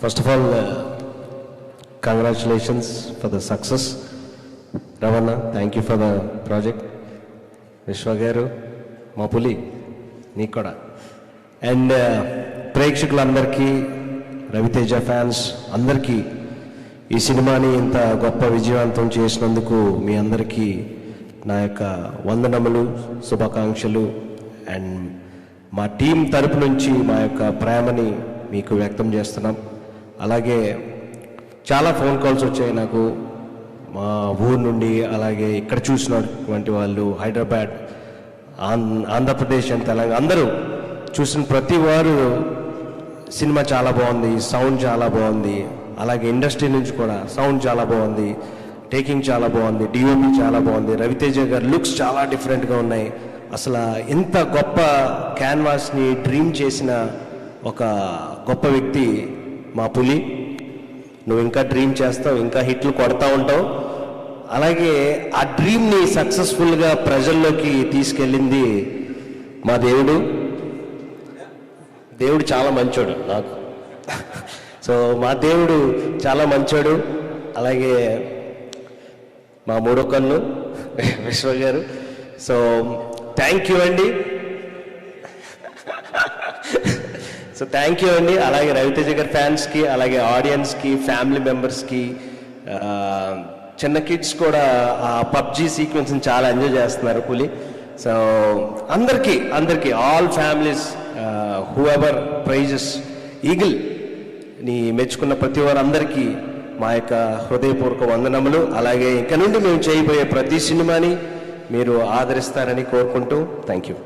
First of all, congratulations for the success. Ravana, thank you for the project. Vishwagaru, Mapuli, Nikoda. And ప్రేక్షకులందరికీ Raviteja fans అందరికీ ఈ సినిమాని ఇంత గొప్ప విజయవంతం చేసినందుకు మీ అందరికీ నా యొక్క వందనములు, శుభాకాంక్షలు. అండ్ మా టీం తరపు నుంచి మా యొక్క ప్రేమని మీకు వ్యక్తం చేస్తున్నాం. అలాగే చాలా ఫోన్ కాల్స్ వచ్చాయి నాకు మా ఊరు నుండి, అలాగే ఇక్కడ చూసినటువంటి వాళ్ళు హైదరాబాద్, ఆంధ్రప్రదేశ్ అండ్ తెలంగాణ అందరూ చూసిన ప్రతి వారు సినిమా చాలా బాగుంది, సౌండ్ చాలా బాగుంది, అలాగే ఇండస్ట్రీ నుంచి కూడా సౌండ్ చాలా బాగుంది, టేకింగ్ చాలా బాగుంది, డిఓపి చాలా బాగుంది, రవితేజ గారి లుక్స్ చాలా డిఫరెంట్గా ఉన్నాయి. అసలు ఇంత గొప్ప క్యాన్వాస్ని డ్రీమ్ చేసిన ఒక గొప్ప వ్యక్తి మా పులి. నువ్వు ఇంకా డ్రీమ్ చేస్తావు, ఇంకా హిట్లు కొడతా ఉంటావు. అలాగే ఆ డ్రీమ్ని సక్సెస్ఫుల్గా ప్రజల్లోకి తీసుకెళ్ళింది మా దేవుడు. దేవుడు చాలా మంచోడు నాకు. సో మా దేవుడు చాలా మంచోడు. అలాగే మా మూడో కన్ను విశ్వ గారు. సో థ్యాంక్ యూ అండి. సో థ్యాంక్ యూ అండి. అలాగే రవితేజ గారి ఫ్యాన్స్కి, అలాగే ఆడియన్స్కి, ఫ్యామిలీ మెంబర్స్కి, చిన్న కిడ్స్ కూడా ఆ పబ్జీ సీక్వెన్స్ని చాలా ఎంజాయ్ చేస్తున్నారు పులి. సో అందరికీ all families, whoever praises eagle ని మెచ్చుకున్న ప్రతి వారు అందరికీ మా యొక్క హృదయపూర్వక వందనములు. అలాగే ఇక నుండి మేము చేయబోయే ప్రతి సినిమాని మీరు ఆదరిస్తారని కోరుకుంటూ థ్యాంక్ యూ.